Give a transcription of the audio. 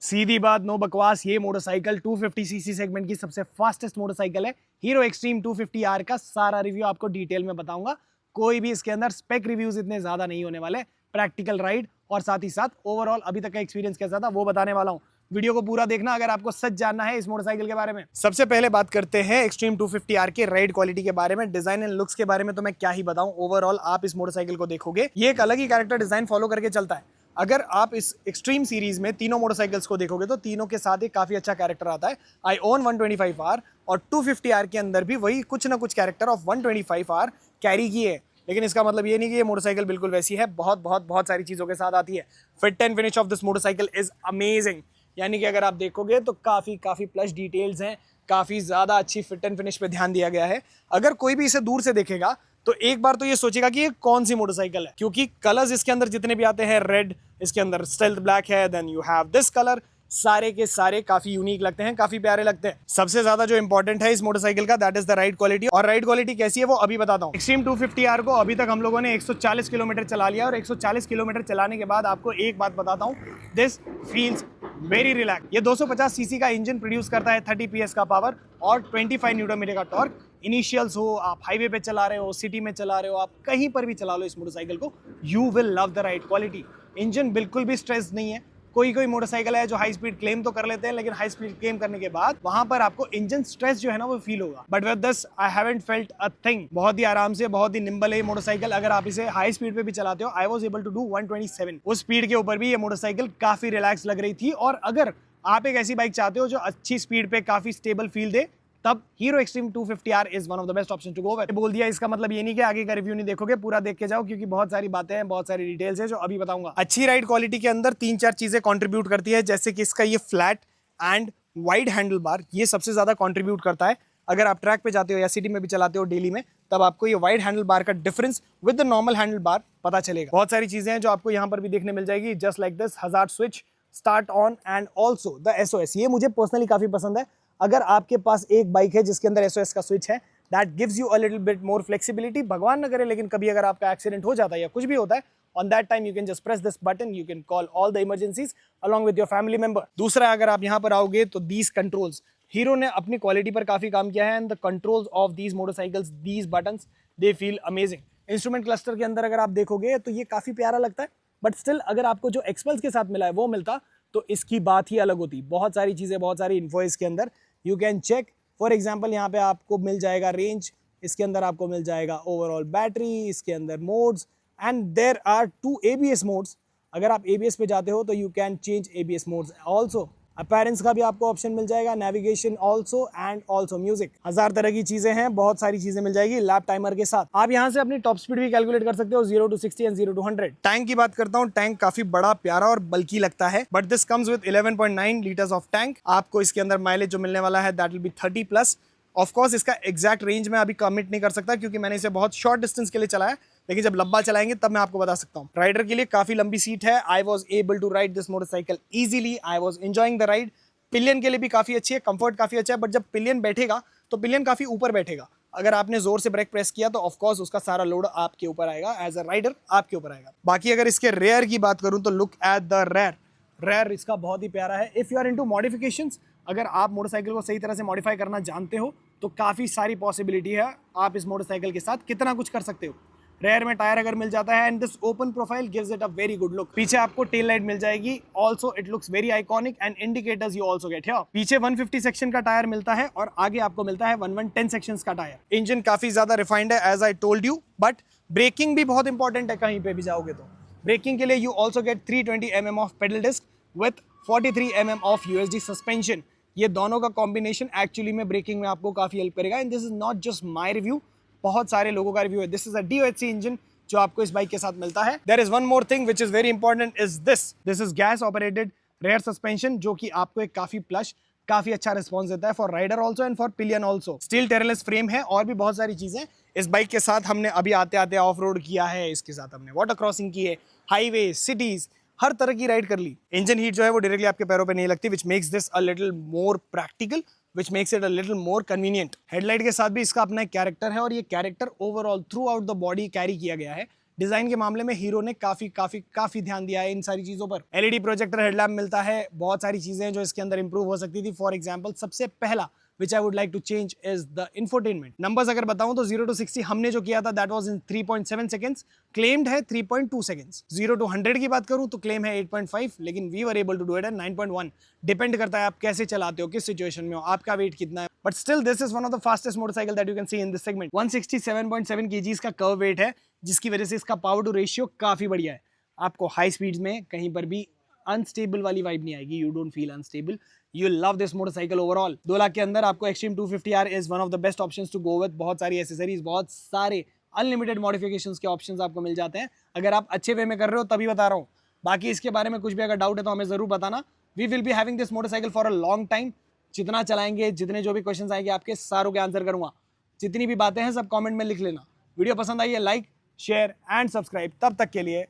सीधी बात, नो बकवास, ये मोटरसाइकिल 250 सीसी सेगमेंट की सबसे फास्टेस्ट मोटरसाइकिल है। हीरो एक्सट्रीम 250R का सारा रिव्यू आपको डिटेल में बताऊंगा। कोई भी इसके अंदर स्पेक रिव्यूज इतने ज्यादा नहीं होने वाले, प्रैक्टिकल राइड और साथ ही साथ ओवरऑल अभी तक का एक्सपीरियंस कैसा था वो बताने वाला हूं। वीडियो को पूरा देखना अगर आपको सच जानना है इस मोटरसाइकिल के बारे में। सबसे पहले बात करते हैं एक्सट्रीम 250R के राइड क्वालिटी के बारे में। डिजाइन एंड लुक्स के बारे में तो मैं क्या ही बताऊं, ओवरऑल आप इस मोटरसाइकिल को देखोगे ये एक अलग ही कैरेक्टर डिजाइन फॉलो करके चलता है। अगर आप इस एक्सट्रीम सीरीज में तीनों मोटरसाइकिल्स को देखोगे तो तीनों के साथ एक काफी अच्छा कैरेक्टर आता है। आई ओन 125R और 250R के अंदर भी वही कुछ ना कुछ कैरेक्टर ऑफ 125R कैरी किए है। लेकिन इसका मतलब ये नहीं कि ये मोटरसाइकिल बिल्कुल वैसी है, बहुत सारी चीजों के साथ आती है। Fit and finish off this motorcycle is amazing, यानी कि अगर आप देखोगे तो काफी प्लस डिटेल्स हैं, काफी ज्यादा अच्छी फिट एंड फिनिश पे ध्यान दिया गया है। अगर कोई भी इसे दूर से देखेगा तो एक बार तो ये सोचेगा कि ये कौन सी मोटरसाइकिल है, क्योंकि कलर्स इसके अंदर जितने भी आते हैं, रेड, इसके अंदर स्टेल्थ ब्लैक है, then you have this colour, सारे के सारे काफी यूनिक लगते हैं, काफी प्यारे लगते हैं। सबसे ज्यादा जो इंपॉर्टेंट है इस मोटरसाइकिल का that is the ride quality. और राइड क्वालिटी कैसी है वो अभी बताता हूँ। एक्सट्रीम 250R को अभी तक हम लोगों ने 140 किलोमीटर चला लिया और 140 किलोमीटर चलाने के बाद आपको एक बात बताता हूँ, दिस फील्स वेरी रिलैक्स। ये 250 सीसी का इंजन प्रोड्यूस करता है, 30 PS का पावर और 25 न्यूटन मीटर का टॉर्क। इनिशियल्स हो, आप हाईवे पे चला रहे हो, सिटी में चला रहे हो, आप कहीं पर भी चला लो इस मोटरसाइकिल को, you will love the ride quality. Engine बिल्कुल भी स्ट्रेस नहीं है। कोई मोटरसाइकिल है जो हाई स्पीड क्लेम तो कर लेते हैं, लेकिन हाई स्पीड क्लेम करने के बाद वहां पर आपको इंजन स्ट्रेस जो है ना वो फील होगा। But with this I haven't felt a thing. बहुत ही आराम से, बहुत ही निम्बल है ये मोटरसाइकिल। अगर आप इसे हाई स्पीड पे भी चलाते हो, I was able to do 127। उस स्पीड के ऊपर भी ये मोटरसाइकिल काफी रिलैक्स लग रही थी। और अगर आप एक ऐसी बाइक चाहते हो जो अच्छी स्पीड पे काफी स्टेबल फील दे, तब Hero Xtreme 250R is one of the best option to go with. बोल दिया, इसका मतलब ये नहीं कि आगे का रिव्यू नहीं देखोगे, पूरा देख के जाओ, क्योंकि बहुत सारी बातें हैं, बहुत सारी डिटेल्स हैं जो अभी बताऊंगा। अच्छी राइड क्वालिटी के अंदर 3-4 चीजें कंट्रीब्यूट करती है, जैसे कि इसका ये flat and wide handle bar, ये सबसे ज्यादा कंट्रीब्यूट करता है। अगर आप ट्रैक पे जाते हो या सिटी में भी चलाते हो डेली में, तब आपको ये वाइड हैंडल बार का difference with the normal handle bar पता चलेगा। बहुत सारी चीजें हैं जो आपको यहाँ पर भी देखने मिल जाएगी, just like this hazard switch, start on and also the SOS। ये मुझे पर्सनली काफी पसंद है। अगर आपके पास एक बाइक है जिसके अंदर SOS का स्विच है, that gives you a little bit more flexibility. भगवान न करे लेकिन कभी अगर आपका एक्सीडेंट हो जाता है या कुछ भी होता है, on that time you can just press this button, you can call all the emergencies along with your family member। दूसरा, अगर आप यहाँ पर आओगे तो these controls, हीरो ने अपनी क्वालिटी पर काफी काम किया है and the controls of these motorcycles, these buttons, they feel amazing. Instrument cluster के अंदर अगर आप देखोगे तो ये काफी प्यारा लगता है, बट स्टिल अगर आपको जो एक्सपल्स के साथ मिला है वो मिलता तो इसकी बात ही अलग होती। बहुत सारी चीजें, बहुत सारी इन्फो इसके अंदर you can check. For example यहाँ पे आपको मिल जाएगा रेंज, इसके अंदर आपको मिल जाएगा ओवरऑल बैटरी, इसके अंदर modes and there are 2 ABS modes. अगर आप ABS पे जाते हो तो you can change ABS modes also. Appearance का भी आपको ऑप्शन मिल जाएगा, navigation also and also music. 1000 तरह की चीजें हैं, बहुत सारी चीजें मिल जाएगी लैप टाइमर के साथ। आप यहाँ से अपनी टॉप स्पीड भी कैलकुलेट कर सकते हो, 0 to 60 एंड 0 to 100। टैंक की बात करता हूँ, टैंक काफी बड़ा, प्यारा और बल्कि लगता है, but this comes with 11.9 litres of tank. आपको इसके अंदर माइलेज जो मिलने वाला है that will be 30+। Of course इसका एग्जैक्ट रेंज में अभी कमिट नहीं कर सकता, क्योंकि मैंने इसे बहुत शॉर्ट डिस्टेंस के लिए चलाया, लेकिन जब लंबा चलाएंगे तब मैं आपको बता सकता हूँ। राइडर के लिए काफी लंबी सीट है। I was able to ride this motorcycle easily, I was enjoying the ride. Pillion के लिए भी काफी अच्छी है, कंफर्ट काफी अच्छा है, बट जब पिलियन बैठेगा तो पिलियन काफी ऊपर बैठेगा। अगर आपने जोर से ब्रेक प्रेस किया तो ऑफ कोर्स उसका सारा लोड आपके ऊपर आएगा, एज अ राइडर आपके ऊपर आएगा। बाकी अगर इसके रेयर की बात करूं तो लुक एट द रेयर इसका बहुत ही प्यारा है। If you are into modifications, अगर आप मोटरसाइकिल को सही तरह से मॉडिफाई करना जानते हो तो काफी सारी पॉसिबिलिटी है, आप इस मोटरसाइकिल के साथ कितना कुछ कर सकते हो। रेयर में टायर अगर मिल जाता है and this open profile gives it a very good look. पीछे आपको टेल लाइट मिल जाएगी, also it looks very iconic and indicators you also get here. पीछे 150 सेक्शन का टायर मिलता है और आगे आपको मिलता है 1110 सेक्शंस का टायर। इंजन काफी ज्यादा रिफाइंड है as I told you, but braking भी बहुत इंपॉर्टेंट है। कहीं पे भी जाओगे तो ब्रेकिंग के लिए you also get 320 mm of petal disc with 43 mm of USD suspension. ये दोनों का कॉम्बिनेशन एक्चुअली में ब्रेकिंग में आपको काफी हेल्प करेगा। And this is not just my review, बहुत सारे लोगों का रिव्यू है। This is a DOHC engine जो आपको इस बाइक के साथ मिलता है। There is one more thing which is very important, is this is gas operated rear suspension, जो कि आपको एक काफी प्लश, काफी अच्छा रिस्पॉन्स देता है for rider also and for pillion also. Steel trellis frame है और भी बहुत सारी चीजें इस बाइक के साथ। हमने अभी आते आते ऑफ रोड किया है, इसके साथ हमने वाटर क्रॉसिंग की है, हाईवे, सिटीज, हर तरह की राइड कर ली। इंजन हीट जो है वो डायरेक्टली आपके पैरों पे नहीं लगती, which makes this a little more practical, which makes it a little more convenient. Headlight के साथ भी इसका अपना एक कैरेक्टर है और ये character overall through out the body carry किया गया है। डिजाइन के मामले में हीरो ने काफी ध्यान दिया है इन सारी चीजों पर। एलईडी प्रोजेक्टर हेडलैम्प मिलता है, बहुत सारी चीजें हैं जो इसके अंदर इंप्रूव हो सकती थी। फॉर एग्जांपल सबसे पहला which I would like to change is the infotainment. Numbers अगर बताऊं तो 0 to 60 हमने जो किया था that was in 3.7 seconds, claimed है 3.2 seconds. 0 to 100 की बात करूं तो claim है 8.5, लेकिन we were able to do it at 9.1. Depend करता है आप कैसे चलाते हो, किस सिचुएशन में हो, आपका वेट कितना है। But still this is one of the fastest motorcycle that you can see in this segment. 167.7 kgs का कर्व वेट है, जिसकी वजह से इसका पावर टू रेशियो काफी बढ़िया है। आपको हाई स्पीड्स में कहीं पर भी अनस्टेबल वाली वाइब नहीं आएगी, you don't feel unstable, you love this motorcycle overall. 2 lakh के अंदर आपको Xtreme 250R is one of the best options to go with. बहुत सारी एसेसरीज, बहुत सारे अनलिमिटेड मॉडिफिकेशंस के ऑप्शंस आपको मिल जाते हैं, अगर आप अच्छे वे में कर रहे हो तभी बता रहा हूँ। बाकी इसके बारे में कुछ भी अगर डाउट है तो हमें जरूर बताना। We will be having this motorcycle for a long time. जितना चलाएंगे, जितने जो भी क्वेश्चन आएंगे, आपके सारों के आंसर करूंगा। जितनी भी बातें हैं सब कॉमेंट में लिख लेना। वीडियो पसंद आई है लाइक, शेयर एंड सब्सक्राइब। तब तक के लिए